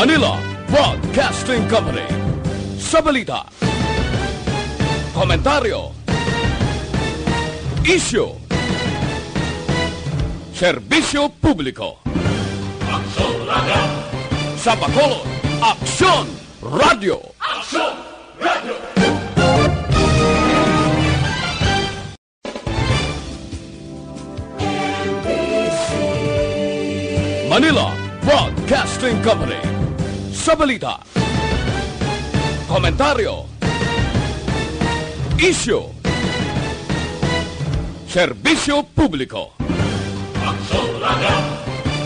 Manila Broadcasting Company. Sa balita, komentaryo, isyu, serbisyo publiko. Aksyon Radio! Sa Bacolod, Aksyon Radio! Aksyon Radio! Manila Broadcasting Company. Sa balita, komentaryo, isyu, serbisyo publiko. Aksyon Radio!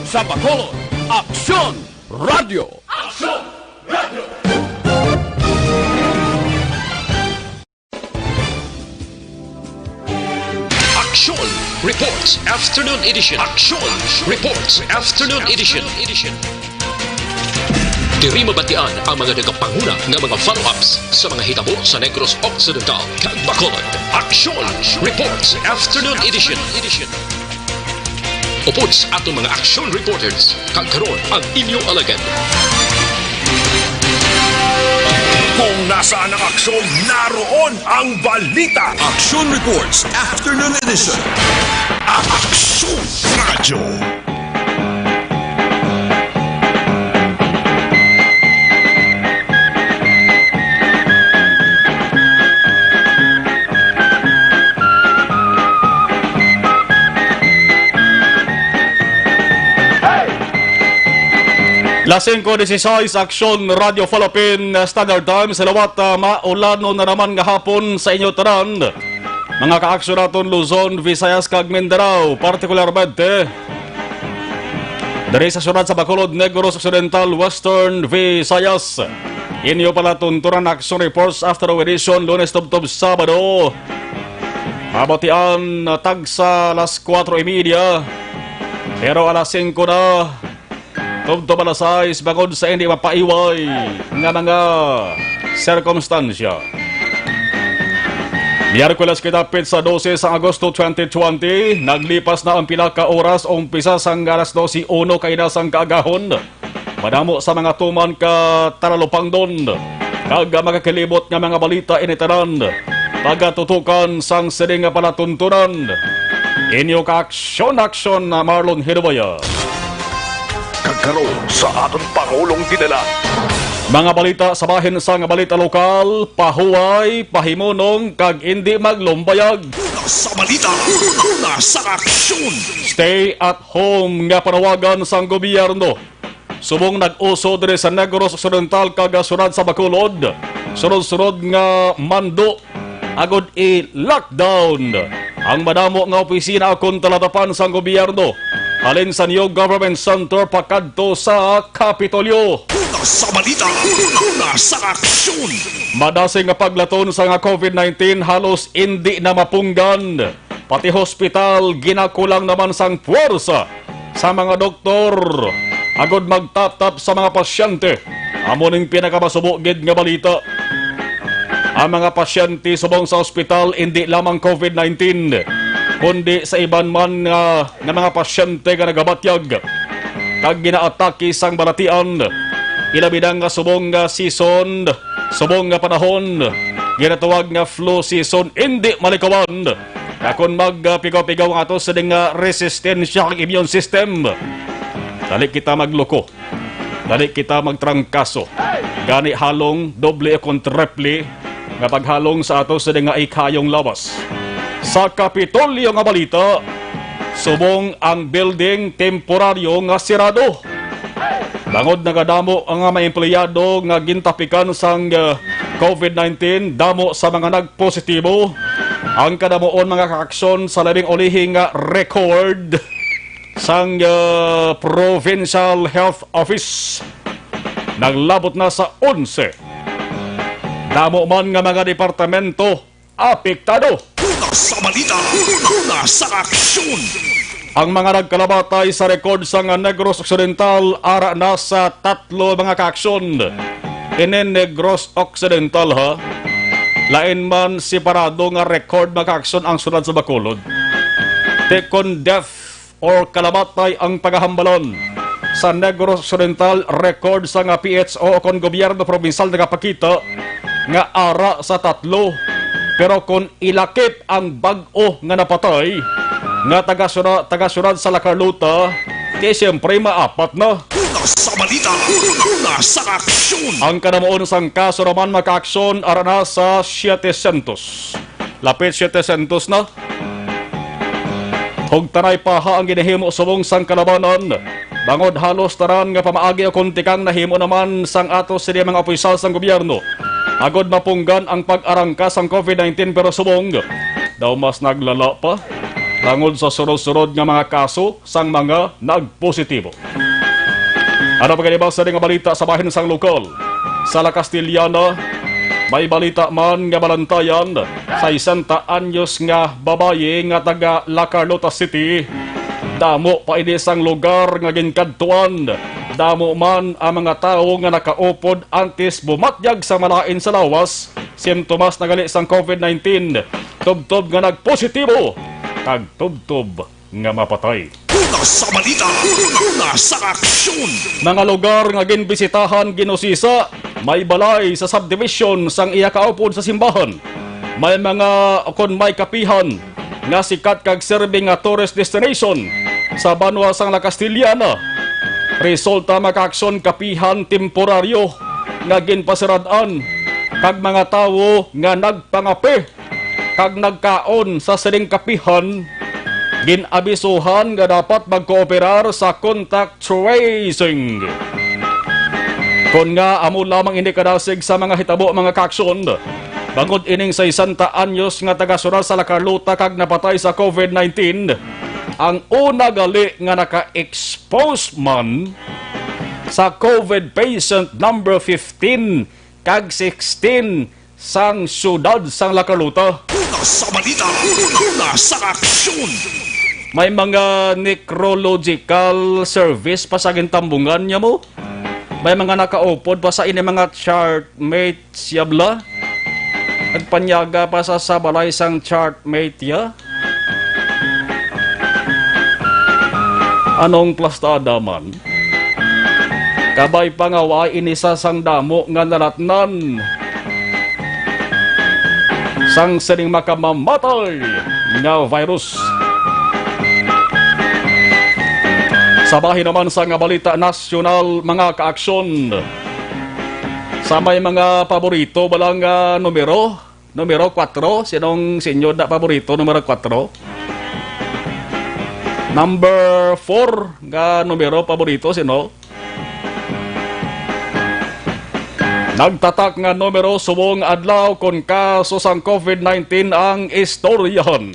Sa Bacolod, Aksyon Radio! Aksyon Radio! Aksyon Reports Afternoon Edition. Aksyon Reports Afternoon Edition. Diri mabatian ang mga nagapanguna ng mga follow-ups sa mga hitabo sa Negros Occidental kag Bacolod. Aksyon Reports Afternoon Edition. Upods atong mga action reporters kag karon ang inyong alagad. Kung nasaan ang aksyon, naroon ang balita. Action Reports Afternoon Edition. Aksyon Radio. Lasing ko 16 Aksyon Radio Philippine Standard Time. Salawat maulano na naman nga hapon sa inyo tanan. Mga kaaksyon naton Luzon, Visayas kag Mindanao, partikularmente dari sa syudad sa Bacolod, Negros Occidental, Western Visayas. Inyo pala tunturan Action Reports After Edition, Lunes tubtob Sabado. Abatian tag sa alas 4:30. Pero alas 5 na tubtob alas 6 bagod sa hindi mapaiway nga mga sirkumstansya. Miyerkules kitapit sa 12 sa Agosto 2020, naglipas na ang pila ka oras o umpisa sang alas 12:01 kainas ang kaagahon. Madamo sa mga tuman ka taralupangdon, kag makakilibot nga mga balita initanan, pagatutukan sang sining nga palatuntunan. Inyo ka aksyon na Marlon Hirubaya. Kagkaroon sa aton Pangulong dinala. Mga balita sa bahin sa nga balita lokal, pahuway, pahimonong, kag hindi maglumbayag. Sa balita, sa aksyon. Stay at home nga panawagan sang gobyerno. Subong nag-uso dire sa Negros Occidental kag sunod sa Bacolod. Sunod-sunod nga mando agod i-lockdown ang madamo nga opisina akong talatapan sang gobyerno. Alin sa New Government Center pakadto sa Kapitolyo. Sa balita, sa aksyon. Madasing nga paglaton sa nga COVID-19 halos hindi na mapunggan. Pati hospital ginakulang naman sang puwersa sa mga doktor. Agod magtap-tap sa mga pasyente. Amo ning pinakamasubugid nga balita. Ang mga pasyente subong sa hospital hindi lamang COVID-19, kundi sa iban man nga mga pasyente nga nagabatyag kag ginaatake sang balatian. Ilabidang nga subong nga season, subong nga panahon, ginatawag nga flu season, hindi malikawan. Kung magpigaw-pigaw nga ito sa nga resistensya ang immune system, dali kita magloko, dali kita magtrangkaso. Gani halong doble o triple nga paghalong sa ato sa nga ikayong lawas. Sa Kapitolyo nga balita, subong ang building temporaryo nga sirado. Bangod nagadamo ang mga empleyado nga gintapikan sang COVID-19, damo sa mga nagpositibo. Ang kadamoon mga kaaksyon sa labing ulihing record sang Provincial Health Office. Naglabot na sa 11. Damo man nga mga departamento apektado. Sa balita, sa aksyon. Ang mga nagkalabatay sa record sa Negros Occidental ara na sa 3 mga kaaksyon. Inen Negros Occidental ha. Lain man separado nga record mga kaaksyon ang sunod sa Bacolod. Tekon death or kalabatay ang paghahambalon sa Negros Occidental record sa nga PHO kon gobyerno probinsal nagapakita nga ara sa 3. Pero kung ilakip ang bag-o nga napatay nga taga-syudad sa La Carlota, di siyempre maapat na. Una sa balita, una sa aksyon. Ang kanamuon sang kaso naman maka-aksyon ara na sa 700. Lapit 700 na. Hug tanay paha ang ginahimo subong sang kalabanan. Bangod halos taran nga pamaagi o kuntikang nahimo naman sang ato sa mga opisyal sang gobyerno. Agod mapunggan ang pag-arangka sang COVID-19 pero subong daw mas naglala pa. Bangod sa surod-surod nga mga kaso sang mga nagpositibo. Ano pa ganibang sa nga balita sa bahin sang lokal? Sa La Castillana, may balita man nga balantayan sa 100 anyos nga babaye nga taga La Carlota City. Damo pa ini sang lugar nga ginkadtuan. Damo man ang mga tao nga nakaupod antes bumatyag sa malain sa lawas. Simptomas na gali sang COVID-19. Tubtob nga nagpositibo. Kag tubtob nga mapatay. Una sa balita, una sa aksyon. Mga lugar nga ginbisitahan ginusisa, may balay sa subdivision sang iya kaupod sa simbahan. May mga kon may kapihan nga sikat kag serving nga tourist destination sa banwa sang La Castillana. Resulta maka-aksyon kapihan temporaryo nga ginpasiradan kag mga tawo nga nagpangapi kag nagkaon sa sining kapihan. Ginabisuhan nga dapat magkooperar sa contact tracing. Kung nga amo lamang hindi kadasig sa mga hitabo mga kaksyon, bangod ining sa 100 anyos nga taga-syudad sa La Carlota kag napatay sa COVID-19, ang una gali nga naka-expose man sa COVID patient number 15 kag 16 sang syudad sang La Carlota. Una sa balita, una sa aksyon. May mga necrological service pa sa gintambungan niya mo. May mga nakaupod pa sa ini mga chartmates yabla. At panyaga pa sa sabalay sang chartmate ya. Anong plastada man? Kabay pa nga wa inisa sang damo nga naratnan. Sang sining makamamatay nga virus. Sa bahin naman sa nga balita nasyonal mga kaaksyon. Sa may mga paborito balang numero 4. Sinong senyor na paborito numero 4? Number 4 nga numero paborito sino? Nagtatak nga numero subong adlaw kon kaso sang COVID-19 ang istoryahan.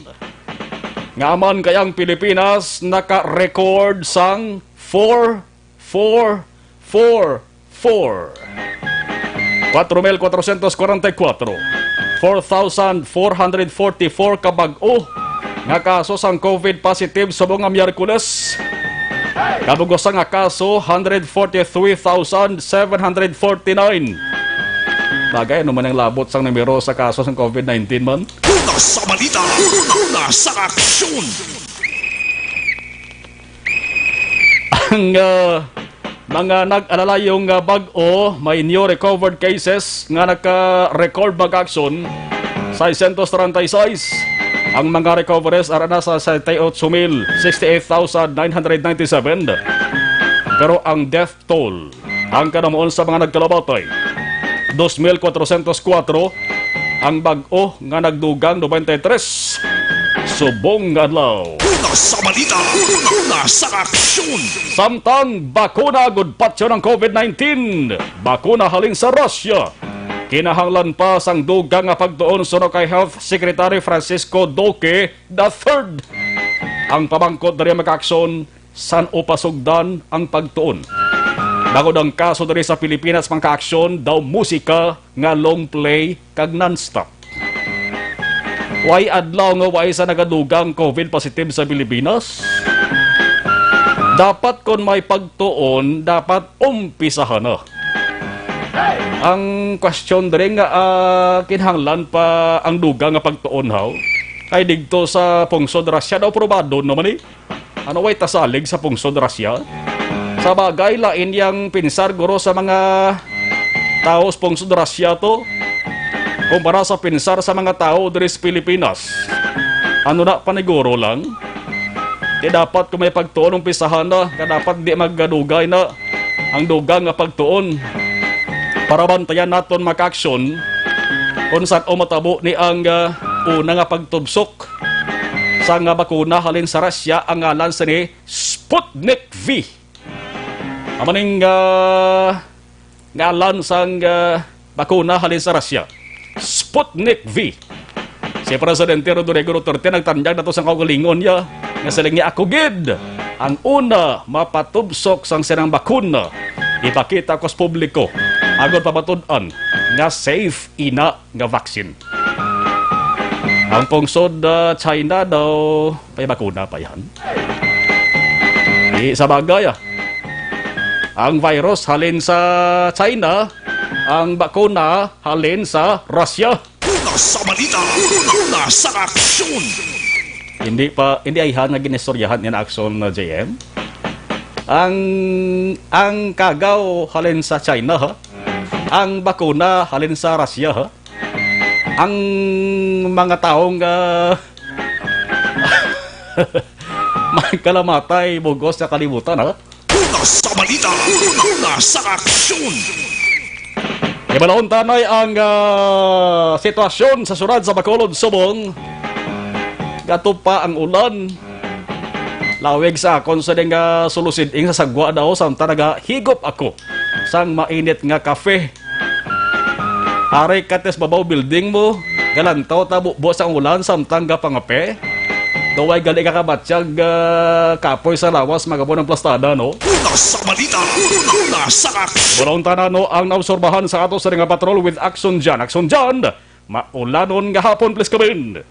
Ngaman kayang Pilipinas naka-record sang 4,444. 4,444 kabag-o nga kaso sang COVID positive subong nga Miyerkules. Kabugos nga kaso 143,749. Bagay ano man ang labot sang numero sa kaso sang COVID-19 man? Una sa balita, una sa aksyon. Ang mga nag-alala yung bag-o, may new recovered cases nga naka-record mag-aksyon sa 136. Ang mga recoveries ara na sa 68,997. Pero ang death toll, ang kanamuon sa mga nagkalabatay, 2,404. Ang bag-o nga nagdugang 93. Subong adlaw. Una sa balita, una sa aksyon. Samtang bakuna gudpatyo ng COVID-19. Bakuna halin sa Russia. Kinahanglan pa sang dugang nga pagtuon suno kay Health Secretary Francisco Duque III. Ang pamangkot dari mag-aksyon san upasugdan ang pagtuon. Bangod ang kaso dari sa Pilipinas mga aksyon daw musika nga long play kag non-stop. Way adlaw nga way sa nagadugang COVID positive sa Pilipinas. Dapat kon may pagtuon, dapat umpisahan na. Ang question dari nga kinahanglan pa ang dugang nga pagtuon haw. Kay digto sa pungsod Russia daw probado naman eh. Ano way tasalig sa pungsod Russia? Sa bagay, lain yang pinsar guro sa mga tao sa pungsod Russia to kumpara sa pinsar sa mga tao diri sa Pilipinas. Ano na paniguro lang? Di dapat kung may pagtuon ng pisahan na, dapat di magdugay na ang dugang nga pagtuon para bantayan naton maka-aksyon kung saan o matabo ni ang una nga pagtubsok sa nga bakuna halin sa Russia ang ngalan sa ni Sputnik V. Amaning ngalan sa bakuna halin sa Russia, Sputnik V. Si Presidente Rodrigo Duterte nagtanyag na to sa kaugalingon niya nga siling niya ako gid ang una mapatubsok sang sinang bakuna. Ipakita ko sa publiko agad pamatun-an nga safe ina nga vaccine. Ang pungsod China daw may bakuna pa yan. Sa bagay ang virus halin sa China, ang bakuna halin sa Russia. Una sa balita, una sa aksyon. Hindi ayhan nga ginistoryahan ni na aksyon na JM. Ang kagaw halin sa China ha. Ang bakuna halin sa Russia ha. Ang mga taong magkalamatay bugos sa kalibutan ha. Una sa balita, una sa aksyon. Ibalahon tanay ang sitwasyon sa surad sa Bacolod, Subong. Gato pa ang ulan. Lawig sa akon sa ding sulusiding sa sagwa daw samtang higop ako sang mainit nga kafe. Aray kates babaw building mo, galantaw tabubo sa ulan samtang pangape. Daway gali ka kabatsyag kapoy sa lawas magabon ng plastada, no? Una sa balita, una sa aksyon. Bunaw tanano ang naobserbahan sa ato sa nga patrol with Action Jan. Action Jan, maulanon nga hapon, please kabin.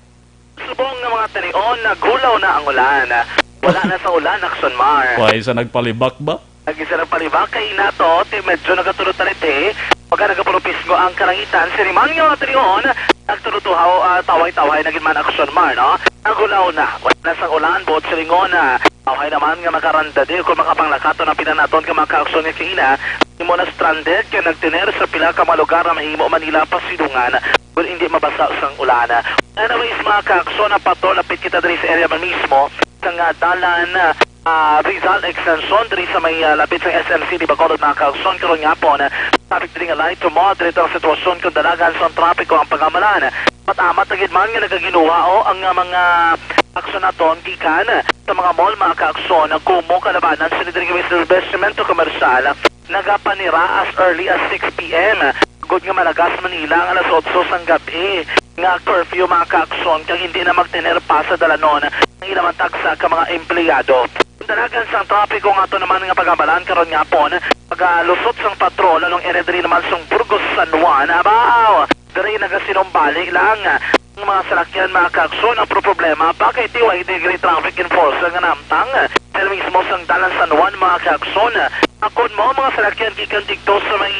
Subong ng mga tanion, nagulaw na ang ulan. Wala na sa ulan, Action Mar. Why, sa nagpalibak ba? Nag-isa ng palibak kay Inato, medyo nagatulot na rin pagka nagapulupisgo ang kalangitan, siniman nga mga tanion, nagtulutuhaw, taway-taway, naging man Action Mar, no? Nagulaw na, wala na sa ulan, buot silingon na. Taway naman nga makaranda din, kung makapanglakato ng pinanaton ka maka-aksyon nga kina, hindi mo na stranded, kaya nagtiner sa pila ka malugar na mahimo Manila pasidungan, kung hindi mabasa sa ulan. Anyways, mga ka-aksyon na pato, lapit kita diri sa area man mismo, sa nga dalan, Rizal Extension, diri sa may lapit sa SMC, di ba kolod mga ka-aksyon, karon nga po na, traffic diri nga light to moderate ang sitwasyon kung dalagan sa trapiko ang pagamalan. Patamat na gidman nga nagaginuha ang mga aksyon naton gikan sa mga mall mga ka-aksyon kumo kalabanan sa diri nga establishmento komersyal nagapanira as early as 6 p.m. Good nga Malagas, Manila ang alas 8 sang gabi nga curfew mga ka-aksyon kang hindi na magtener pa sa dalanon ang ilang tagsa ka mga empleyado. Dalagan sang trapiko nga to naman nga pagamalan karon nga po paglusot sang patrol anong area diri naman sang Burgos, San Juan. Abaw dari nagasinumbalik lang ang mga salakyan mga ka-aksyon ang problema bakit tiway degree traffic enforcer nga namtang sa mismo sang dalan San Juan mga ka-aksyon akon mo mga salakyan gikan dito sa may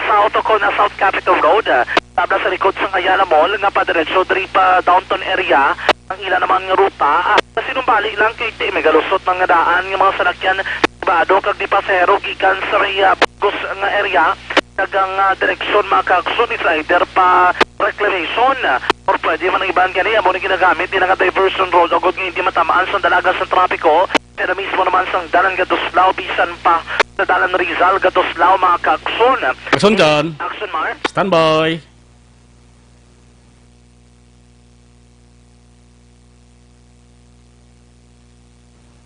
south ako na South Capitol Road tabla sa likod sang Ayala Mall nga padiretso diri pa downtown area ang ilan naman nga ruta sinumbalik lang kay ti may galusot ng daan nga mga salakyan bado kag di pasahero gikan sa may Burgos nga area nagang direksyon mga ka-aksyon is either pa reclamation or pwede man ang ibang kaniya mo na ginagamit din ang diversion road o good nga hindi matamaan sa dalaga sa trapiko pero mismo naman sa dalan Gatuslao bisan pa sa dalan Rizal Gatuslao mga ka-aksyon. Action Jan. Action Mar. Standby.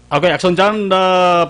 Okay, Action Jan,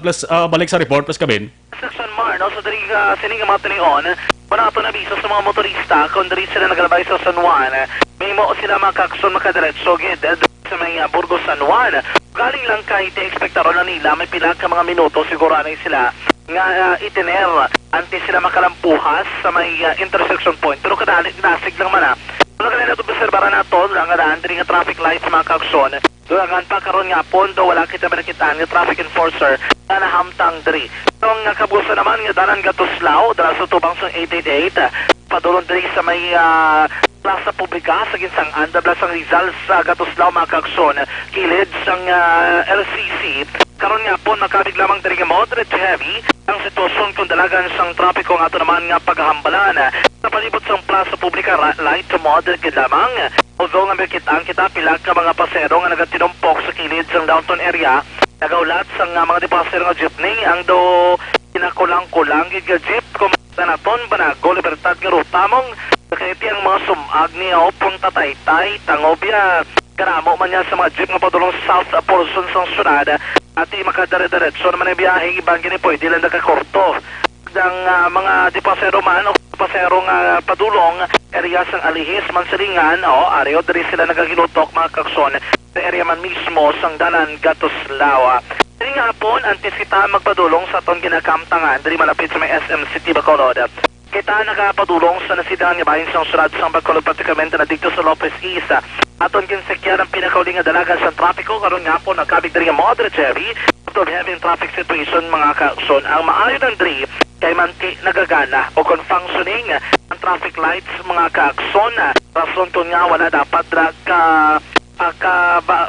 plus balik sa report, plus kabin. Action Mar, no? So dari sining mga tanion, panato na biso sa mga motorista kung dari sila nagalabay sa San Juan, may mo sila mga ka-aksyon makadiretso gid sa may Burgos, San Juan. Galing lang kahit expectaro na nila, may pila ka mga minuto siguro na sila nga itiner antes sila makalampuhas sa may intersection point. Pero kadalik nasig lang man Wala ka na ito obserbaran na ito, nga daan diri nga traffic lights mga ka-aksyon. Durangan pa karon nga pondo wala kita banakitaan nga traffic enforcer na nahamtang diri. So nga kabusa naman nga dalan Gatuslao dala sa tubang sa 888 padulong diri sa may Plaza Publica sa ginsang Andablasang Rizal sa Gatuslaw mga kaaksyon kilid sang LCC. Karon nga po nakabig lamang diri nga moderate to heavy ang sitwasyon kung dalagan sang trapiko nga ato naman nga paghambalan sa palibot sang Plaza Publica light to moderate gid lamang. Although nga kita pila ka mga pasero nga nagatinumpok sa kilid sang downtown area, nagaulat sang mga pasero nga jeepney ang do kinakulang-kulang gid nga jeep kung naton Banago Libertad nga rutamong kaya ang mga sumag niya o punta Taytay, Tangobia, karamo man niya sa mga jeep nga padulong south portion sa syudad at makadare-diretso naman ang biyahe ibang gini pwede lang nakakorto ang mga dipasero man o pasero nga padulong area sang Alihis, Mansilingan o areo diri sila nagagilutok mga kakson sa area man mismo sang Dalan Gatuslaw. Diri nga po antisita magpadulong sa aton ginakamtangan diri malapit sa may SM City Bacolod. Kita nagapadulong sa nasidahan nga bahin sang syudad sang Bacolod pratikamente na dito sa Lopez East. Aton ginsekyan ang pinakauling nga dalagan sa trapiko karon nga po nagkabig diri nga moderate heavy having traffic situation mga kakson. Ang maayo ng diri kay manti nagagana o kung functioning ang traffic lights mga kakson. Rason to nga wala dapat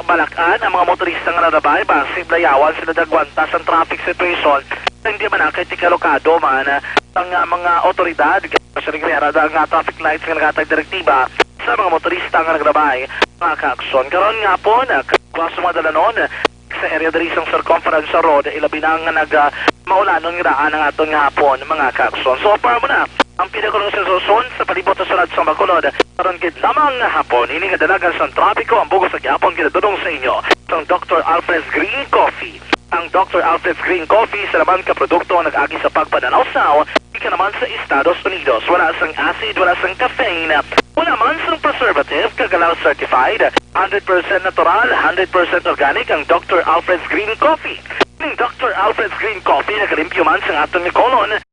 balakan ang mga motorista nga narabay basi blayawan sila dagwanta sa traffic situation. Hindi man kay tikalokado man ang mga otoridad sa reglera ang traffic lights nga nagatag direktiba sa mga motorista nga nagrabay mga kakson. Karon nga po nagkwaso mga dalanon sa area diri sang Circumference Road ilabi na nga maulanon nga daan ang aton nga hapon mga kakson. So para mo na ang pinakaulong sitwasyon sa palibot sa syudad sa Bacolod karon gid lamang nga hapon ini nga dalagan sa trapiko ang bugos sa gyapon ginadudong sa inyo sang Dr. Alfred's Green Coffee. Ang Dr. Alfred's Green Coffee sa laman ka produkto ang nag-agi sa pagpananaw-saw ika naman sa Estados Unidos. Wala sang acid, wala sang caffeine, wala man sang preservative, kagalaw certified, 100% natural, 100% organic ang Dr. Alfred's Green Coffee. Ang Dr. Alfred's Green Coffee nagalimpyo man sang aton ni kolon.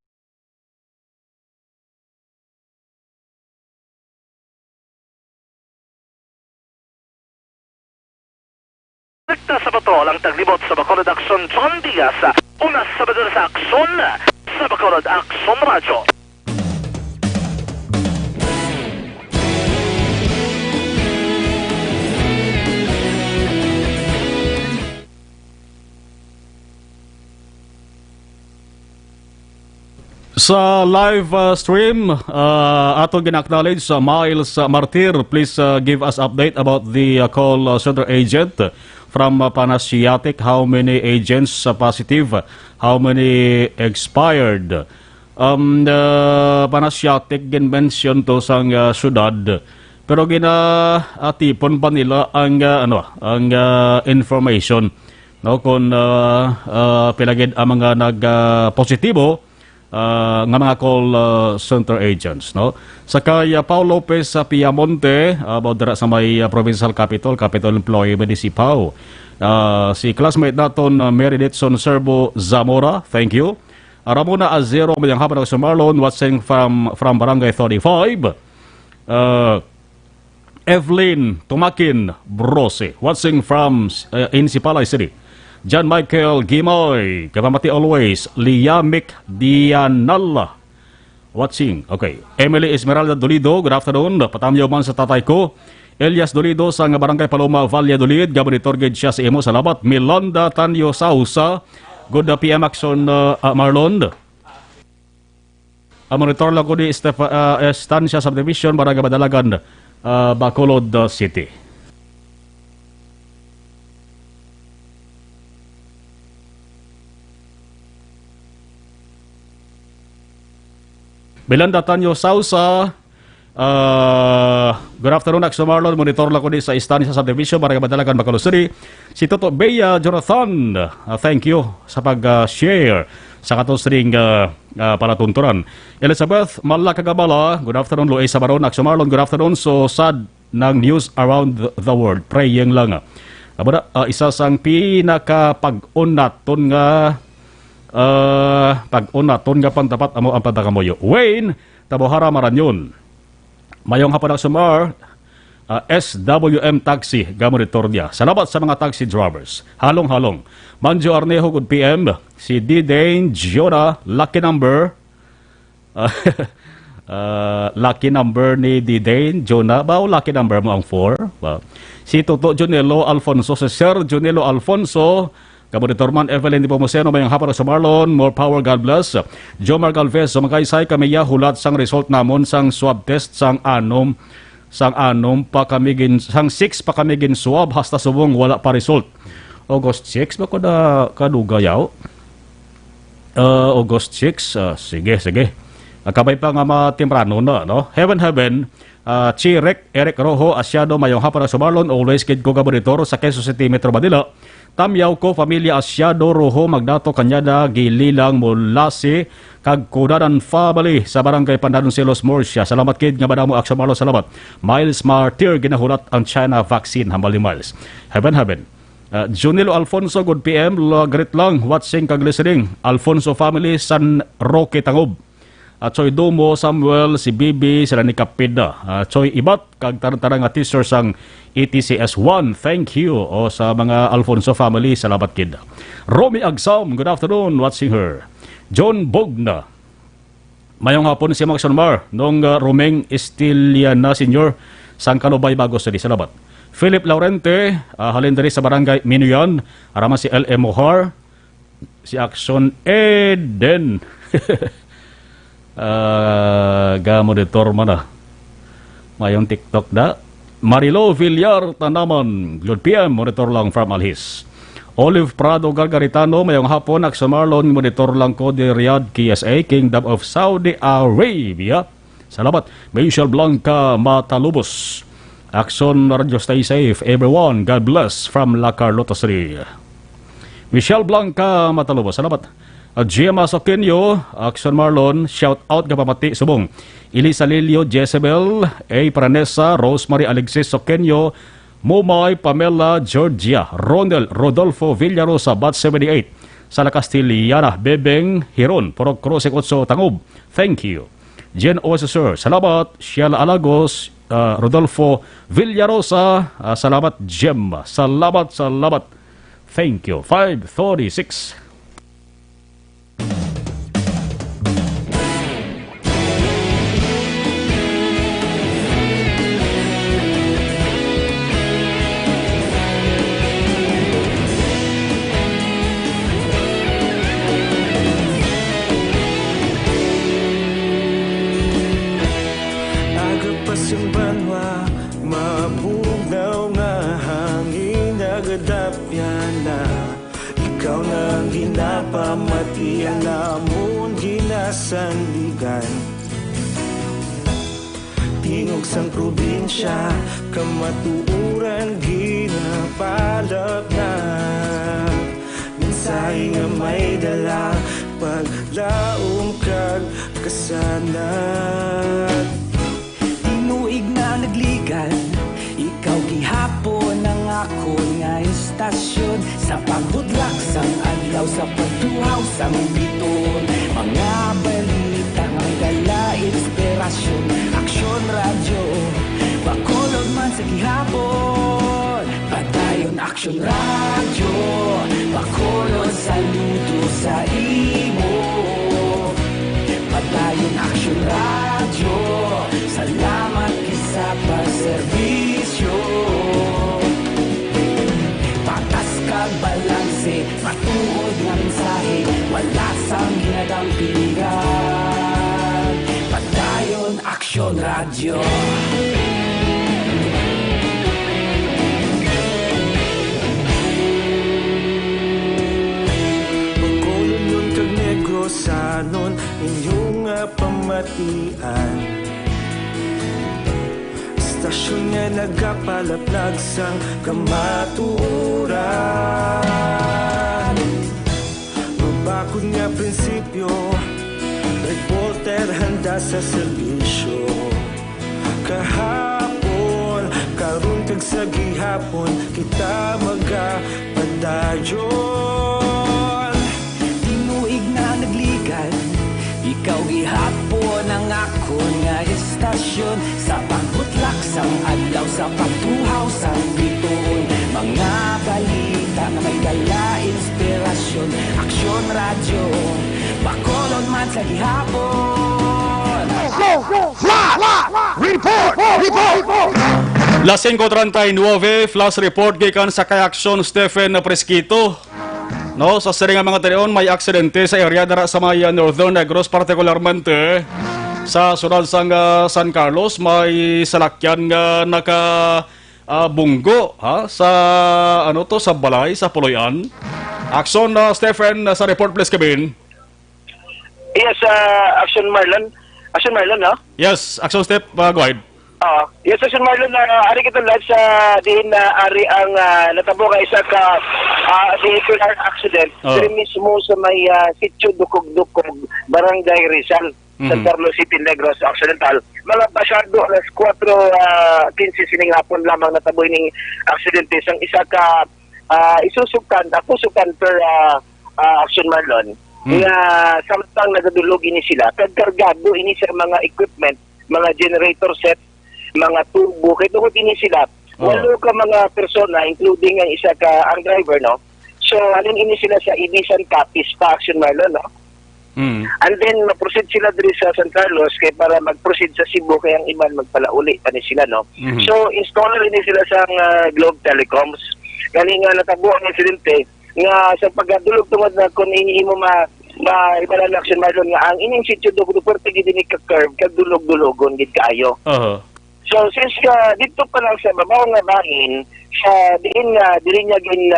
Rekta sa patrol ang taglibot sa Bacolod Action John Diaz. Una sa Bacolod sa Action sa Bacolod Action Radio. Sa live stream, ato gina-acknowledge sa Miles Martir. Please give us update about the call center agent from Panasiatic. How many agents positive? How many expired? Panasiatic gin-mention to sang syudad. Pero gina-atipon pa nila ang information no kung pilagid ang mga nag-positibo nga mga call center agents, no? Sakay Paul Lopez sa Piamonte, about dira sa may provincial capital employee ba di si Pau. Si classmate naton Mary Ditson Serbo Zamora, thank you. Ramona Azero mayang hapon sa Marlon watching from Barangay 35. Evelyn Tumakin Brose watching from in Sipalay City. John Michael Gimoy, kapamati always. Liamik Dianalla, watching. Okay. Emily Esmeralda Dolido, good afternoon. Patamyaw man sa tatay ko. Elias Dolido sa Barangay Paloma, Valle Dolid. Gabonitor gid siya sa imo. Salamat. Milonda Tanyo Sausa, good PM Action Marlon. Monitor lang ko di Estancia Subdivision, Barangay Badalagan, Bacolod City. Milanda Tanyo Sausa, good afternoon, Axo Marlon. Monitor lang ko di sa Estancia Subdivision, Barangay Badalagan, Bacolod City. Si Toto Bea Jonathan, thank you sa pag-share sa katosring palatunturan. Elizabeth Malakagabala, good afternoon. Luis Sabaron, Axo Marlon, good afternoon. So sad ng news around the world. Praying lang. Isa sang pinakapag-unaton nga pag-unaton nga pantapat amo ang pantakamoyo. Wayne Tabohara Maranyon. Mayong hapon ang sumar, SWM Taxi, Gamonitor niya. Salamat sa mga taxi drivers. Halong-halong. Manjo Arnejo, good PM. Si D. Dane Giona, lucky number. lucky number ni Didane Jonah ba o lucky number mo ang 4? Well, si Toto Junelo Alfonso, si Sir Junelo Alfonso, Kaboditorman Evelyn Di Pomoceno, mayang hapon sa Marlon, more power, God bless. Jomar Galvez, so makaisay kami hulat sang result namon sang swab test sang anom pa kami sang 6 pa kami gin swab hasta subong wala pa result. August 6 ba ko na kadugayaw? August 6, sige. Kabay pa nga matimprano na, no? Heaven, Chirek, Eric Rojo, Asyado, mayong hapon sa Marlon, always kid ko Gaboritor sa Quezon City, Metro Manila. Tamyaw ko, familia Asyado, Rojo, Magdato, Kanyada, Gililang, Mulasi, Kagkudanan family sa Barangay Pandanon Silos, Murcia. Salamat kid nga madamo Aksyon Marlon, salamat. Miles Martir, ginahulat ang China vaccine, hambal ni Miles. Heaven. Junilo Alfonso, good PM, great lang, watching kag listening. Alfonso family, San Roque, Tangob. Choy Domo, Samuel, si Bibi, sila ni Kapida. Choy Ibat, kag tarang-tarang nga teacher sang ETCS1. Thank you. O sa mga Alfonso family, salamat kid. Romy Agsam, good afternoon, watching her. John Bogna. Mayong hapon si Max Mar, nung Romeng Estiliana Senior, sang Kalubay, Bagos City, salamat. Philip Laurente, halin diri sa Barangay Minuyan, araman si LM Mohar, si Action Eden. Gamoditor mana mayong TikTok da. Marilo Villar Tanaman, good PM, monitor lang from Alhis. Olive Prado Gargaritano, mayong hapon Action Marlon, monitor lang ko di Riyadh KSA, Kingdom of Saudi Arabia, salamat. Michelle Blanca Matalubos, Action Radio, stay safe everyone, God bless from La Carlota City. Michelle Blanca Matalubos, salamat. Gemma Sokenyo, Action Marlon, shout out kapamati subong. Elisa Lilio, Jezebel, A. Pranesa, Rosemary Alexis Sokenyo, Mumay, Pamela, Georgia, Ronel, Rodolfo Villarosa, Bat 78, Sala Castiliana, Bebeng, Hiron, Porok Crosek 8, Tangob, thank you. Jen Oesesur, salamat. Sheila Alagos, Rodolfo Villarosa, salamat. Gemma, salamat. Thank you. 5:46. Pamatian namon ginasandigan, tingog sang probinsya, kamatuuran ginapalap na. Minsay nga may dala, paglaom kag kasanat. Tinuig na nagligan, ikaw gihapon ang ako nga istasyon. Sa pagbudlak sang adlaw, sa pagtuhaw sang biton, mga balita ang dala inspirasyon. Aksyon radyo, bakolod man sa gihapon. Padayon Aksyon radyo, bakolod saludo sa imo. Padayon Aksyon radyo, salamat kisa pagserbisyo. Patas kag balanse, matuod nga mensahe, wala sang ginadampingan. Padayon Aksyon radyo. Pagkulon yun kag negosanon, inyong pamatian. Istasyon nga nagapalaplag sang kamatuuran. Mabakod nga prinsipyo, reporter handa sa serbisyo. Kahapon, karon kag sa gihapon, kita magapadayon. Tinuig na nagligan, ikaw gihapon ang ako nga istasyon. Sa pagbutlak sang adlaw, sa pagtuhaw sang biton, mga balita na may dala inspirasyon. Aksyon radyo, bakolod man sa gihapon. Las 5:39 flash report gikan sa kay Aksyon Stephen Presquito. No, sa sering nga mga tarion may aksidente sa area dara sa may Northern Negros, partikularmente sa sunod sang San Carlos may salakyan nga bunggo sa sa balay sa Puloyan. Aksyon Stephen sa report please Kevin. Yes, Action Marlon. Action Marlon, no? Yes, Aksyon Step, go ahead. Yes, Action Marlon, ari kita lahat sa diin na ari ang natabo ka isa ka vehicular accident. Pero mismo sa may sitio Dukog-Dukog, Barangay Rizal, San Carlos City, Negros Occidental. Mga pasyado, alas 4:15 sining hapon lamang nataboy ning aksidente. Isang isa ka pusukan per Action Marlon. Nga samtang nagadulog ini sila, kagkargado ini sa mga equipment, mga generator set, mga tubo, kaya tungkol ini sila. Walo ka mga persona, including ang isa ka ang driver, no? So, alin ini sila sa Ibisan Capiz pa Action Marlon, no? And then, ma-proceed sila diri sa San Carlos kaya para mag-proceed sa Cebu kaya ang iban magpalauli pa ni sila, no? So, installer ini sila sa Globe Telecoms. Kani nga natabo ang insidente nga sa pagdulog tungod na kung iniimo ibalan Action Marlon nga ang ining sitio Dukog-Dukog gid ni ka-curve kag dulog-dulogon gid kaayo. So since dito pa lang sa babaw nga bangin sa diin niya gin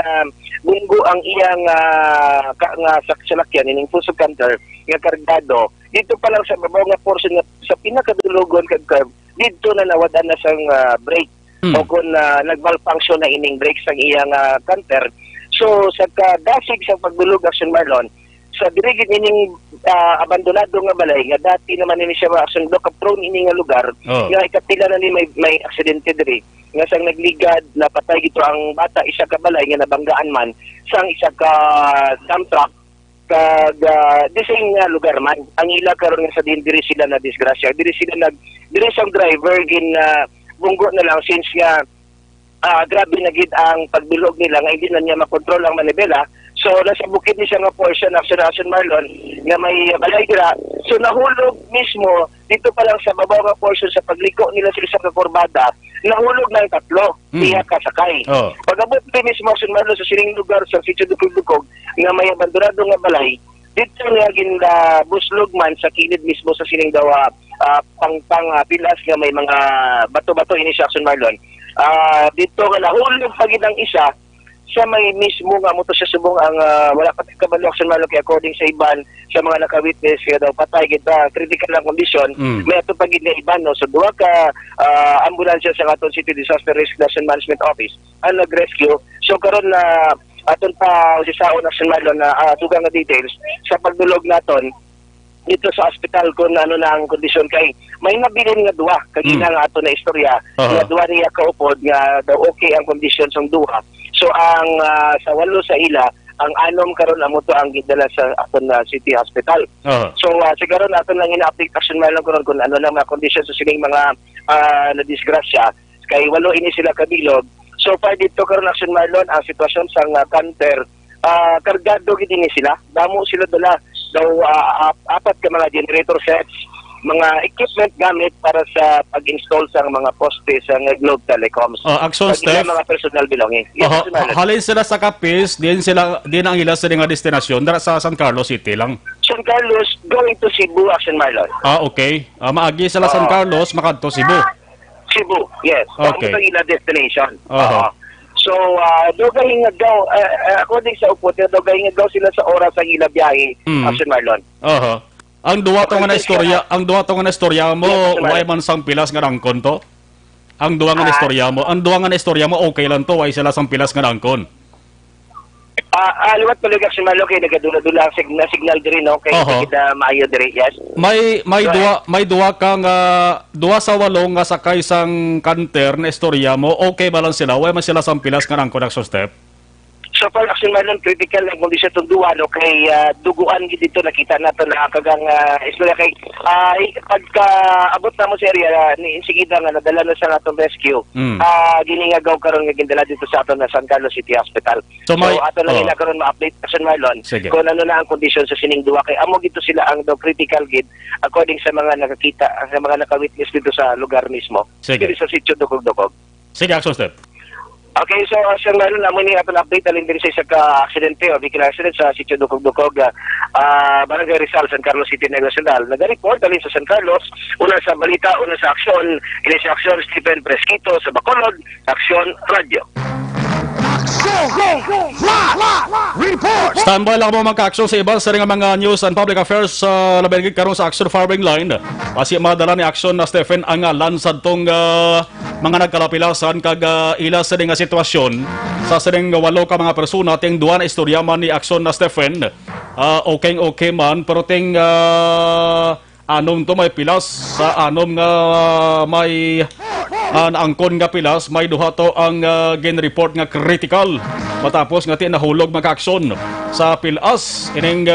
bunggo ang iyang nga saksalakyan ining pusog canter nga kargado dito pa lang sa babaw nga portion nga sa pinakadulogon kag curve dito na nawadan na sang brake o kung nag-malfunction na ining brake sang iyang canter. So sa kadasig sa pagdulog Action Marlon sa dirigid ining abandonado nga balay nga dati naman ini siya action block prone ini nga lugar nga ikapila na ni may aksidente diri nga sang nagligad napatay gito ang bata isa ka balay nga nabanggaan man sang isa ka dump truck kag dising nga lugar man ang ila karon nga sa diri sila na disgrasya diri sang driver gin bunggo na lang since nga grabe na gid ang pagbilog nila nga hindi na niya makontrol ang manibela. So nasa bukid ni siya nga portion ng Action Marlon nga may balay dira. So nahulog mismo dito pa lang sa babaw nga portion sa pagliko nila sa isang kurbada. Nahulog ng tatlo, iya kasakay. Pag-abot din mismo Action Marlon sa sining lugar sa sitio Dukog-Dukog nga may abandonado nga balay, dito nga ginda buslog man sa kilid mismo sa sining daw pang pilas nga may mga bato-bato ini sa Action Marlon. Dito nga nahulog pagid ang isa sa may mismo nga mo to sa subong ang wala pa kabalo Action Marlon kay according sa iban sa mga naka-witness kaya daw patay kita critical ang condition may ato pagid nga iban no so duha ka ambulansya sa aton City Disaster Risk Management Office ang nag-rescue so karon na aton pa usisaon Action Marlon na dugang nga details sa pagdulog naton dito sa ospital kung ano na ang kondisyon kay may nabilin nga duha kagina nga ato na istorya nga duha niya kaupod nga daw okay ang kondisyon sang duha. So ang sa walo sa ila ang anom karon amo to ang gidala sa aton City Hospital. So siguro naton lang ina-update Action Marlon kung ano lang mga kondisyon sa sining mga na disgrasya kay walo ini sila kabilog. So far dito karon Action Marlon ang sitwasyon sang canter kargado gid ni sila. Damo sila dala daw apat ka mga generator sets, mga equipment gamit para sa pag-install sa mga poste sa Globe Telecoms. Action Steph, mga personal belonging. Halin sila sa Capiz, din ang ila sa nga destinasyon dara sa San Carlos City lang. San Carlos going to Cebu, Action Marlon. Okay. Maagi sila San Carlos makadto Cebu. Cebu, yes. Okay. Ang ila destination. So, dogay nga daw, according sa upot, dogay nga daw sila sa oras sa ila biyahe, Action Marlon. Ang duwa to nga na istorya mo, way man sang pilas nga rangkon to. Ang duwa nga na istorya mo, okay lang to, way sila sang pilas nga rangkon. Liwat tuloy Action Marlon kay nagadula-dula ang signal diri no kay kita maayo diri yes. May duwa kang duwa sa walong nga sakay sang kanter na istorya mo, okay ba lang sila? Way man sila sang pilas nga rangkon Action Step? So far, Action Marlon, critical ang kondisyon itong duwa, no, kay duguan dito, nakita nato na kagang istorya kay pagka abot na mo sa area ni Insigida nga nadala na sa atong rescue, giningagaw karon nga gindala dito sa aton na San Carlos City Hospital. So ato lang ila karon ma-update Action Marlon kung ano na ang kondisyon sa sining duwa kay amo gito sila ang critical gid according sa mga nakakita, sa mga naka-witness dito sa lugar mismo. Dito sa sitio Dukog-Dukog. Sige, action step. Okay, so Sir Marlon, naman ni aton update alin din sa isa ka-aksidente o vehicle accident sa sitio Dukog-Dukog, Barangay Rizal, San Carlos City, Negros Central. Nag-report alin sa San Carlos, una sa balita, una sa aksyon, ini sa aksyon Stephen Fresquito sa Bacolod, Aksyon Radio. Standby lang mo magka-aksyon sa iba sa ring mga news and public affairs sa labenggig karon sa Action Firing Line. Kasi madala ni aksyon na Stephen ang lansad tong mga nagkalapilasan kag ila sa nga sitwasyon sa sining 8 ka mga persona ting duwa na istorya man ni aksyon na Stephen. Okay man pero ting anom to may pilas sa anom nga may naangkon nga pilas may duha to ang gin-report nga critical matapos nga nahulog magka-aksyon sa pilas ining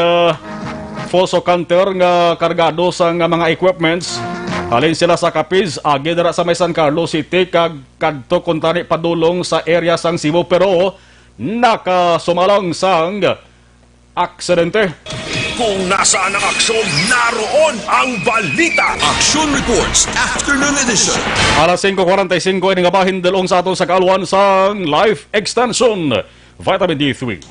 false counter nga kargado sa mga equipments. Halin sila sa Capiz, agi dara sa may San Carlos City kag kadto kuntani padulong sa area sang Cebu pero nakasumalang sang aksidente. Kung nasaan ang aksyon, naroon ang balita. Action Reports Afternoon Edition. Alas 5:45 ini nga bahin dalong sa ato sa kalwan sang Life Extension Vitamin D3.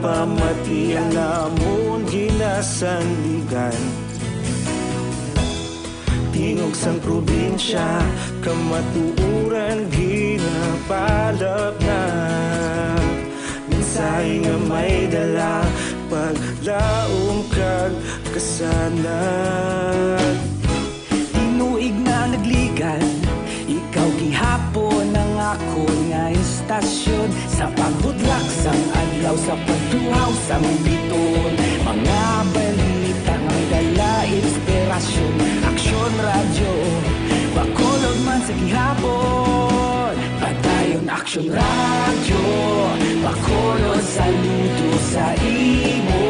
Pamatian namon ginasandigan tingog sang probinsya kamatuuran ginapalap na minsay nga may dala paglaom kag kasanag tinuig na nagligan ikaw gihapon ang ako nga istasyon sa paghudlak sang adlaw sa pagtuhaw sang biton mga balita nga dala inspirasyon Aksyon Radio Bacolod man sa gihapon padayon Aksyon Radio Bacolod saludo sa imo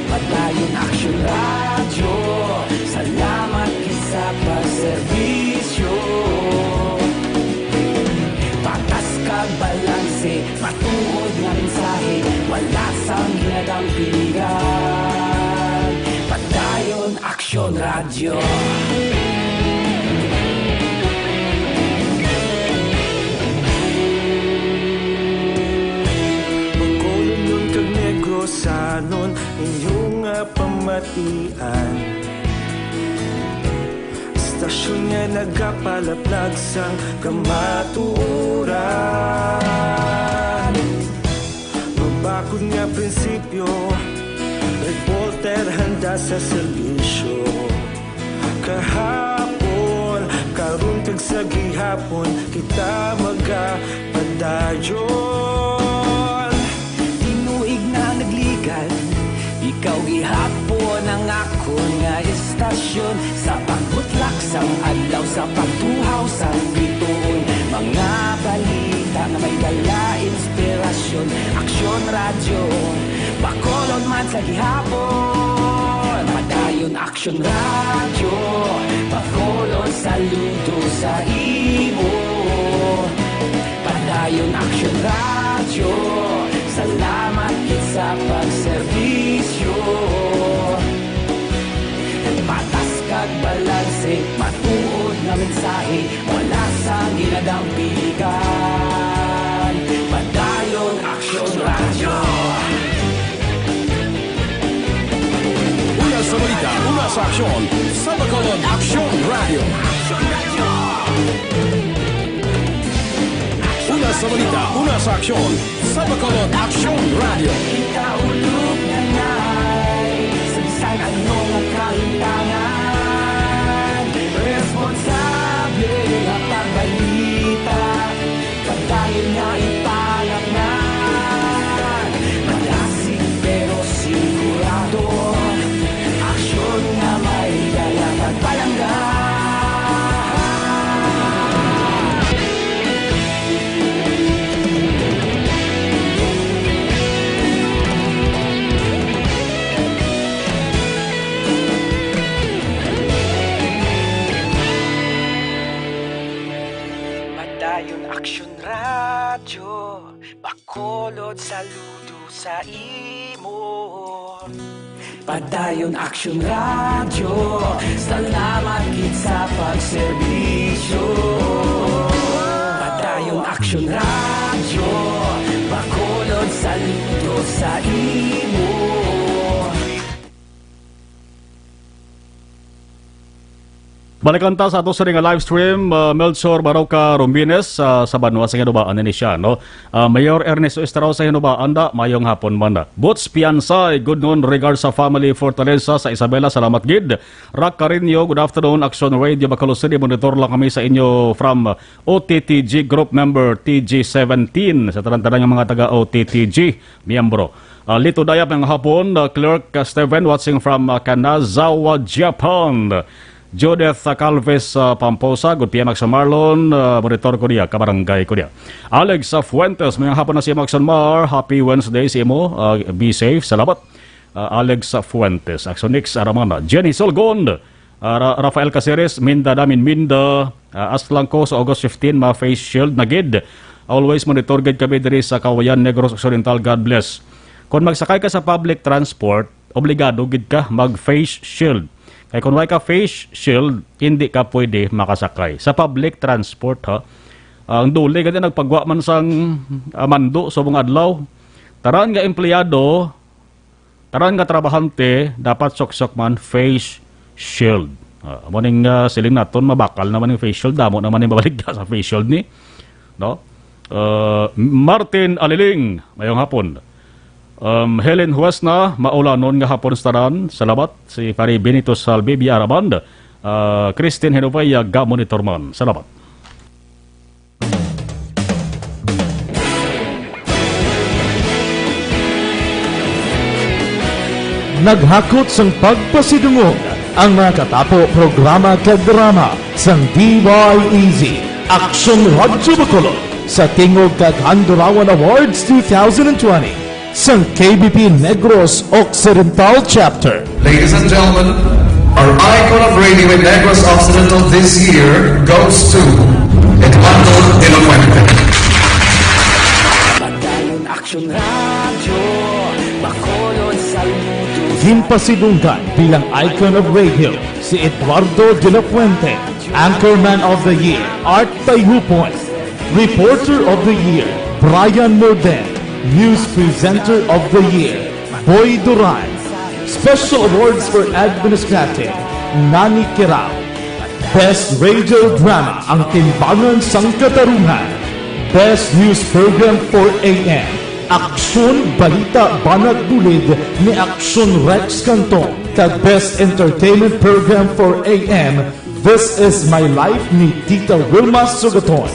padayon Aksyon Radio salamat kisa pagserbisyo patas kag balanse matuod nga mensahe wala sang hinagang piligan padayon Aksyon Radio. Bacolod nun kag Negros sanon inyong pamatian istasyon nga nagapalaplag sang kamaturan mabakod nga prinsipyo reporter handa sa serbisyo kahapon karon kag sa gihapon kita magapadayon tinuig na nagligan ikaw gihapon ang ako nga istasyon sa pagbutlak sang adlaw sa pagtuhaw sang bituon mga balita na may dala inspirasyon Aksyon Radio Bacolod man sa gihapon padayon Aksyon Radio Bacolod saludo sa imo padayon Aksyon Radio salamat sa pagserbisyo patas kag balanse matuod nga mensahe wala sang ginagang piligan padayon Aksyon Radio. Una sa balita, una sa aksyon, sa Bacolod Aksyon Radio. Una sa balita, una sa aksyon, sa Bacolod Action Radio. Ikaulog na na'y sabisan anong ang kahintangan. Responsable ang pagbalita, kagaya na ipalaknan. Malasig pero sigurado, aksyon na may dalang pagpalanggan. Padayon Aksyon Radyo, Bacolod saludo sa imo. Padayon Aksyon Radyo, salamat gid sa pagserbisyo. Padayon Aksyon Radyo, Bacolod saludo sa imo. Balikan ta sa ato sa nga live stream, Melchor Barauca Rumbines sa Banwa sa Hinubaan ni siya, no? Mayor Ernesto Estrao sa Hinubaan da, mayong hapon man da. Boots Piansay, good noon, regards sa family Fortaleza sa Isabela, salamat gid. Rock Carinio, good afternoon, Action Radio Bacolod City, monitor lang kami sa inyo from OTTG Group Member TG17, sa tarantanan ng mga taga OTTG, miyembro. Lito Dayap ng hapon, Clerk Steven watching from Kanazawa, Japan. Judith Calves Pamposa, good PM Action Marlon, monitor ko niya, kabarangay ko niya. Alex Fuentes, mayang hapon na si Action Mar, happy Wednesday si mo, be safe, salamat. Alex Fuentes, Action Nix Aramana, Jenny Solgon, Rafael Caceres, Minda Damin Minda, aslang ko sa August 15, ma-face shield na gid. Always monitor gid kami diri sa Kawayan, Negros Occidental, God bless. Kung magsakay ka sa public transport, obligado gid ka mag-face shield. Kaya kung wala ka face shield, hindi ka pwede makasakay. Sa public transport, ha, ang duli, ganyan nagpagwa man sang mando sa mga adlaw. Taran nga empleyado, taran nga trabahante, dapat sok-sok man face shield. Maning siling naton, mabakal naman yung face shield. Damo naman yung babalik sa face shield ni. No? Martin Aliling, mayong hapon. Helen Huesna, maulanon nga hapon staran. Salamat. Si Pari Benito Salvi, Biaraband. Christine Henopaya, Gamonitorman. Salamat. Naghakot sang pagpasidungog ang mga katapo programa kag drama sang DYEZ Action Radyo Bacolod sa Tingog kag Handurawan Awards 2020 sang KBP Negros Occidental Chapter. Ladies and gentlemen, our icon of radio in Negros Occidental this year goes to Eduardo de la Fuente. Padayon Action Radio, Bacolod saludo. Himpasidunggan bilang icon of radio si Eduardo de la Fuente, Anchorman of the Year Art Tayhupon, Reporter of the Year Brian Morden, News Presenter of the Year Boy Duran, Special Awards for Administrative Nani Kirao, Best Radio Drama ang Timbangan sang Katarungan, Best News Program for AM Aksyon Balita Banat Bulid ni Aksyon Rex Canton, kag Best Entertainment Program for AM This Is My Life ni Tita Wilma Sugaton.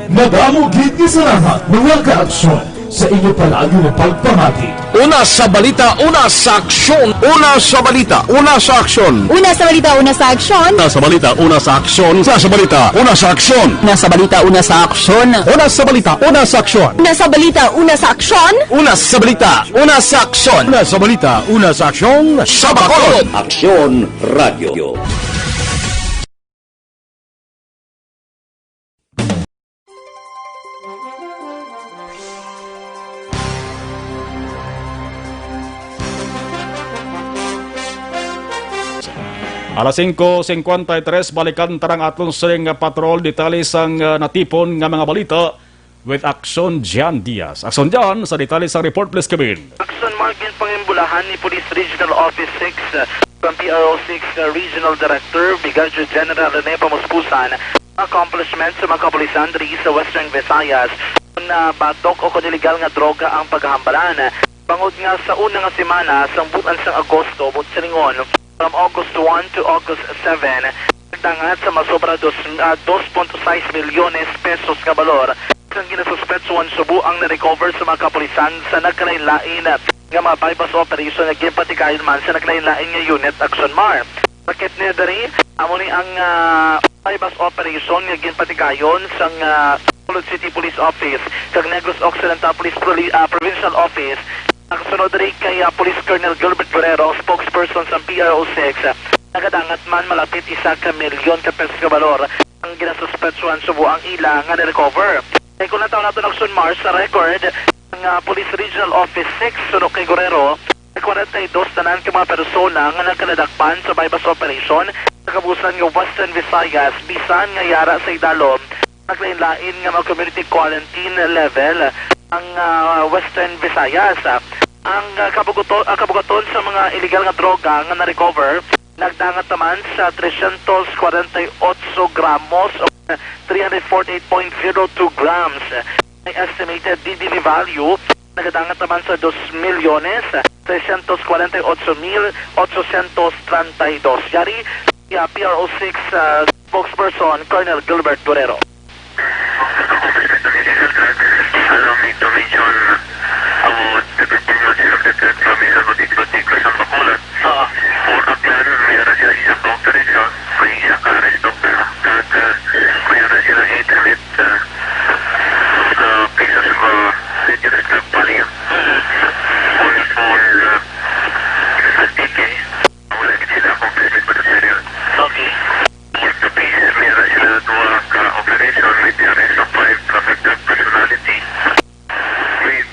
Madamo gid ni salamat mga ka-aksyon sa inyo palagi na pagpamati. Una sa balita, una sa aksyon. Una sa balita, una sa aksyon. Una sa balita, una sa aksyon. Una sa balita, una sa aksyon. Una sa balita, una sa aksyon. Una sa balita, una sa aksyon. Una sa balita, una sa aksyon. Una sa balita, una sa aksyon. Una sa balita, una sa aksyon. Una sa balita, una sa aksyon. Sa Bacolod Aksyon Radio. Alas 5:53, balikan tarang aton sering patrol detalye sang natipon nga mga balita with Action Jan Diaz. Action Jan, sa detalye sang report, please come in. Action Markin pangimbulahan ni Police Regional Office 6 from PRO 6 Regional Director Brigadier General Rene Pamuspusan accomplishments sa mga kapulisan diri sa Western Visayas na batok o kung illegal nga droga ang paghambalan. Bangod nga sa una nga semana sa buwan sa Agosto, Butsalingon, from August 1 to August 7, nagdangat sa masobra 2.6 milyones pesos nga balor. Ang ginasuspetsuan subo ang na-recover sa mga kapulisan sa nagkalain-lain nga mga bypass operation na ginpatikayan man sa nagkalain-lain nga unit Action Mar. Bakit niya dari, amo ni ang bypass operation nga ginpatikayon sa Bacolod City Police Office kag Negros Occidental Police Provincial Office. Nakasunod rin kay Police Colonel Gilbert Guerrero, spokesperson sa PRO6. Nagadangat man malapit 1 milyon ka pesos ka balor ang ginasuspetsuan subo ang ila nga na-recover. Kaya kung nataw nato Action Mars sa record ng Police Regional Office 6 sunod kay Guerrero, 42 tanan ka mga persona nga nagkaladakpan sa bypass operation sa kabusan ng Western Visayas, bisan nga yara sa idalom, naglain-lain nga mga community quarantine level ang Western Visayas. Ang kabugaton sa mga illegal nga droga nga na-recover, nagdangat naman sa 348 gramos o 348.02 grams. May estimated DDV value, nagadangat naman sa 2,348,832. Yari, PRO6 spokesperson Colonel Gilbert Guerrero. Allow me to mention about the continuity of the threat from Isabot sa Bacolod. For aclarar, mayroon sila isang operation, may isang arrest of mayroon sila 800 cases of dangerous drug value. For STK, wala sila completed with the period. Okay. For the pieces, mayroon sila 2 operation with the arrest of 5 traffic drug personality. With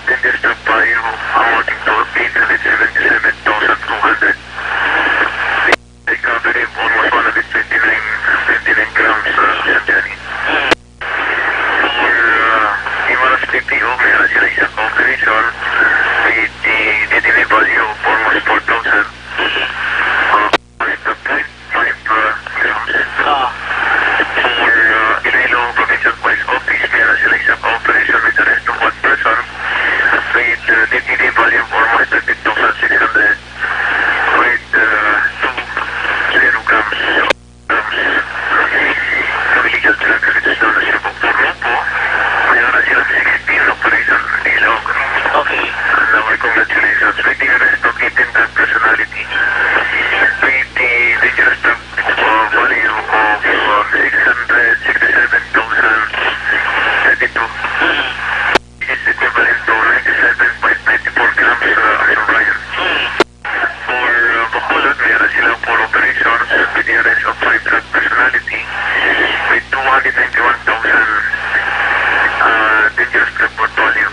dangerous drug value amounting to 877,200. Recovery of almost 129 grams sanjari. For Imaras PPO, mayroon sila isang operation with the DDV value of almost 4,000. With the 0.5 grams. For Iloilo Provincial Police Office, mayroon sila isang operation with the rest of 1 person with DDV value of almost 13,600 with 2 grams of illegal drugs which is known as Shabok Turlopo. Mayroon silang 16 operation ilog. Okay. And our congratulations with the arrest of 18 drug personality with the dangerous drug value of 667,032. Is equivalent to 97.94 grams Action Ryan. For Bacolod, mayroon silang 4 operations with the arrest of 5 drug personality with 291,000 dangerous drug portfolio.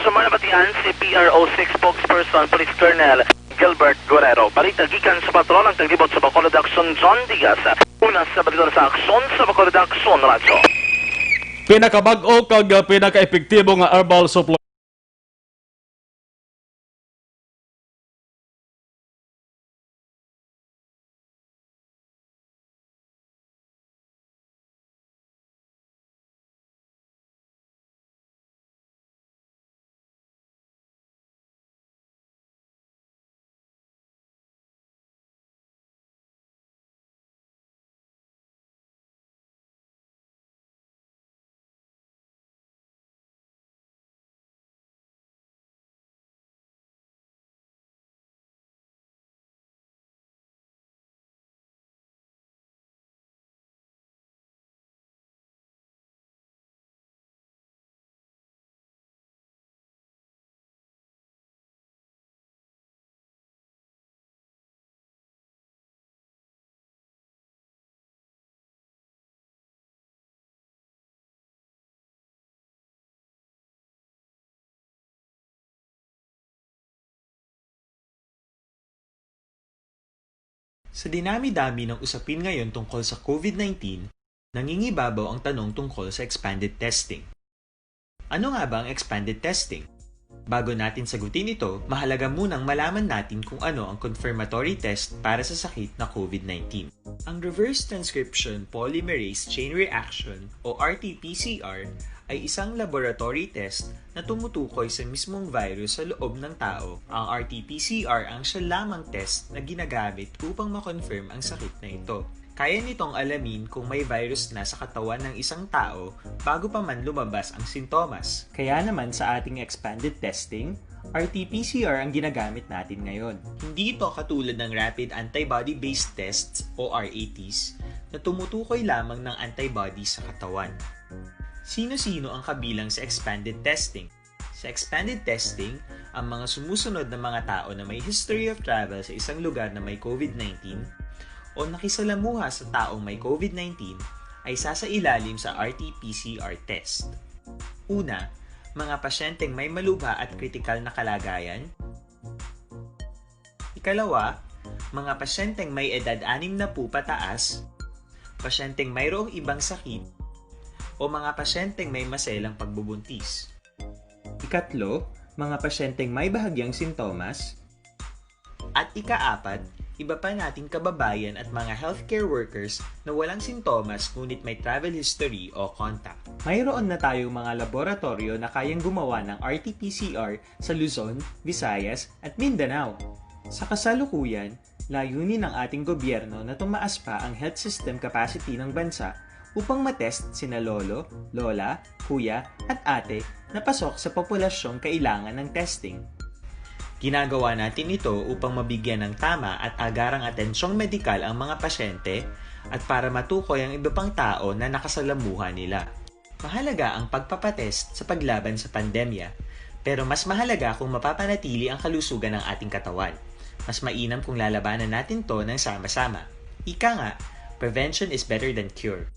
Sumalabatian si PRO6 spokesperson Police Colonel Gilbert Guerrero. Balita gikan sa patrol ang taglibot sa Bacolod Action John Diaz. Una sa balita sa aksyon sa Bacolod Action Radio. Pinakabag-o kag pinaka-epektibo nga herbal supply Sa dinami-dami ng usapin ngayon tungkol sa COVID-19, nangingibabaw ang tanong tungkol sa expanded testing. Ano nga ba ang expanded testing? Bago natin sagutin ito, mahalaga munang malaman natin kung ano ang confirmatory test para sa sakit na COVID-19. Ang reverse transcription polymerase chain reaction o RT-PCR ay isang laboratory test na tumutukoy sa mismong virus sa loob ng tao. Ang RT-PCR ang siya lamang test na ginagamit upang makonfirm ang sakit na ito. Kaya nitong alamin kung may virus na sa katawan ng isang tao bago pa man lumabas ang sintomas. Kaya naman sa ating expanded testing, RT-PCR ang ginagamit natin ngayon. Hindi ito katulad ng Rapid Antibody-Based Tests o RATs na tumutukoy lamang ng antibodies sa katawan. Sino-sino ang kabilang sa expanded testing? Sa expanded testing, ang mga sumusunod na mga tao na may history of travel sa isang lugar na may COVID-19 o nakisalamuha sa taong may COVID-19 ay sasailalim sa RT-PCR test. Una, mga pasyenteng may malubha at kritikal na kalagayan. Ikalawa, mga pasyenteng may edad 60 pataas, pasyenteng mayroong ibang sakit, o mga pasyenteng may maselang pagbubuntis. Ikatlo, mga pasyenteng may bahagyang sintomas. At ikaapat, iba pa nating kababayan at mga healthcare workers na walang sintomas ngunit may travel history o contact. Mayroon na tayong mga laboratorio na kayang gumawa ng RT-PCR sa Luzon, Visayas at Mindanao. Sa kasalukuyan, layunin ng ating gobyerno na tumaas pa ang health system capacity ng bansa upang matest sina lolo, lola, kuya at ate na pasok sa populasyong kailangan ng testing. Ginagawa natin ito upang mabigyan ng tama at agarang atensyong medikal ang mga pasyente at para matukoy ang iba pang tao na nakasalamuha nila. Mahalaga ang pagpapatest sa paglaban sa pandemya, pero mas mahalaga kung mapapanatili ang kalusugan ng ating katawan. Mas mainam kung lalabanan natin to ng sama-sama. Ika nga, prevention is better than cure.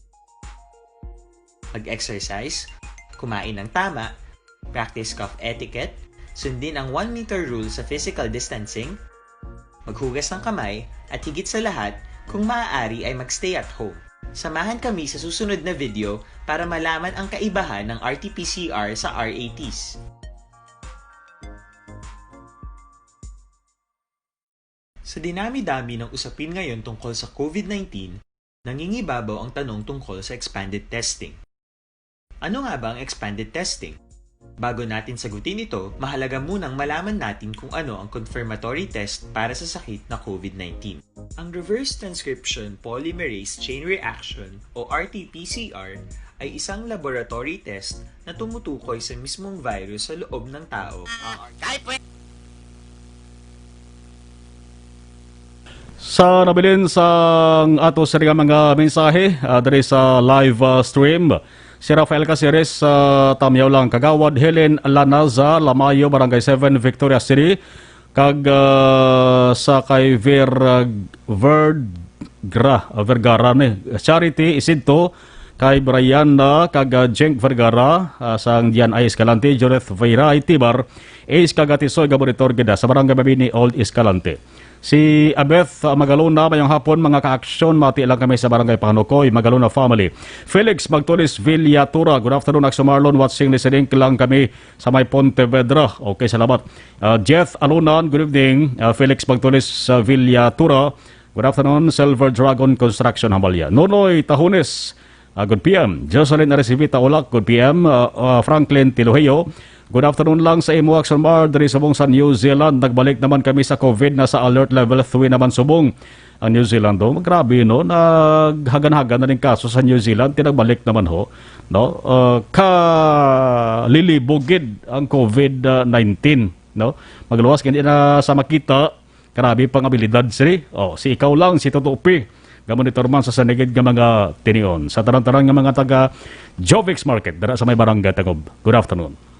Mag-exercise, kumain ng tama, practice cough etiquette, sundin ang 1 meter rule sa physical distancing, maghugas ng kamay, at higit sa lahat, kung maaari ay magstay at home. Samahan kami sa susunod na video para malaman ang kaibahan ng RT-PCR sa RATs. Sa dinami-dami ng usapin ngayon tungkol sa COVID-19, nangingibabaw ang tanong tungkol sa expanded testing. Ano nga ba ang expanded testing? Bago natin sagutin ito, mahalaga munang malaman natin kung ano ang confirmatory test para sa sakit na COVID-19. Ang reverse transcription polymerase chain reaction o RT-PCR ay isang laboratory test na tumutukoy sa mismong virus sa loob ng tao. Sa nabilin sa ato sa mga mensahe diri sa live stream, si Rafael Caceres sa Tamyaw lang Kagawad, Helen Lanaza, Lamayo, Barangay 7, Victoria City, kag sa kay Vergara ni Charity Isidto, kay Brian kag Jenk Vergara, sang Dian Ay Escalante, Joreth Veira Tibar, Ace Kagatisoy Gaboritor Geda sa Barangay Mabini Old Escalante. Si Abeth Magalona, mayong hapon mga ka-aksyon, mati lang kami sa Barangay Pahanukoy, Magalona Family. Felix Magtulis Villatura, good afternoon, Axo Marlon, watching listening lang kami sa may Pontevedra. Okay, salamat. Jeff Alunan, good evening. Felix Magtulis Villatura, good afternoon. Silver Dragon Construction, Hambalya. Nonoy Tahunes, good PM. Jocelyn Arecivita Ulak, good PM. Franklin Tiloheo, good afternoon lang sa imo Axon Mar dari subong sa New Zealand. Nagbalik naman kami sa COVID na sa alert level 3 naman subong ang New Zealand do. Grabe no, naghagan-hagan na rin kaso sa New Zealand, tinagbalik naman ho, no. Lilibugid ang COVID-19, no. Magluwas kindi na sa makita, grabe pang abilidad si ikaw lang si Tutupi. Gamonitor man sa sanigid nga mga tinion sa tanan-tanan nga mga taga Jovix Market dara sa may Barangay Tagob. Good afternoon.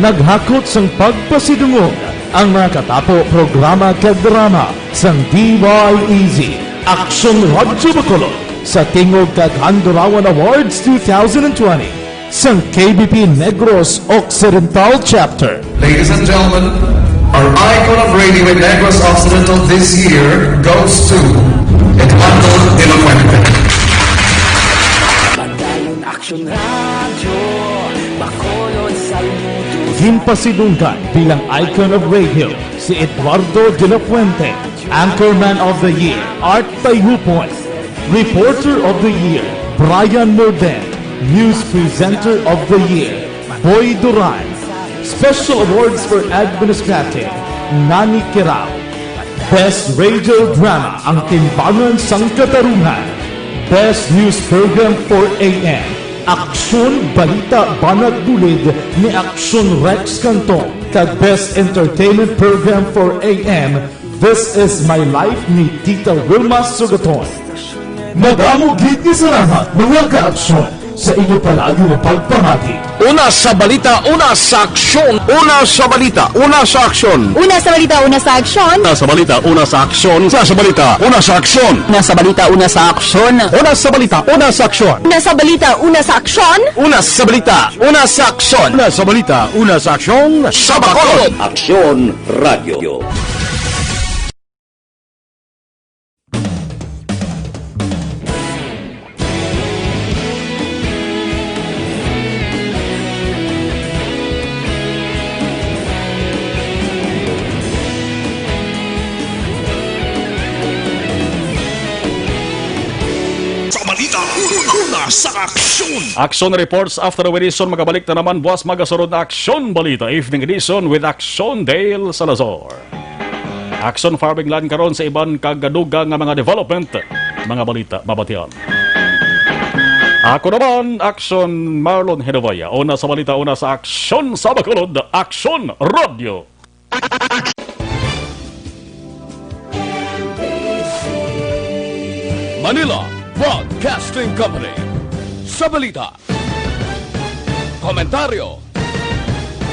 Naghakot sang pagpasidungog ang mga katapo programa kag drama sang DYEZ Action Radyo Bacolod sa tingog kag Handurawan Awards 2020 sang KBP Negros Occidental Chapter. Ladies and gentlemen, our icon of radio in Negros Occidental this year goes to Eduardo de la Fuente. Aksyon Radio, Bacolod saludo. Himpasilunggan bilang icon of radio si Eduardo de la Fuente, Anchorman of the Year, Art Tayhupoy, Reporter of the Year, Brian Morden, News Presenter of the Year, Boy Duran. Special awards for Administrative, Nani Kirao. Best Radio Drama, Ang Timbangan sang Katarungan. Best News Program for AM, Aksyon Balita Banat Bulid ni Aksyon Rex Cantong. Kag Best Entertainment Program for AM, This Is My Life ni Tita Wilma Sugaton. Madamo gid ni salamat mga ka-aksyon sa inyo palagi na pagpamati. Una sa balita, una sa aksyon. Una sa balita, una sa aksyon. Una sa balita, una sa aksyon. Una sa balita, una sa aksyon. Una sa balita, una sa aksyon. Una sa balita, una sa aksyon. Una sa balita, una sa aksyon. Una sa balita, una sa aksyon. Una sa balita, una sa aksyon. Una sa balita, una sa aksyon. Sa Bacolod. Aksyon Radio. Sa balita, una sa aksyon. Action reports after the edition. Magabalik na naman buwas magasunod na Action Balita Evening Edition with Action Dale Salazar. Action farming land karon sa ibang kagaduga nga mga development. Mga balita mabatian. Ako naman, Action Marlon Hedovaya. Una sa balita, una sa Action sa Bacolod, Action Radio. Manila Broadcasting Company. Sa balita. Komentaryo,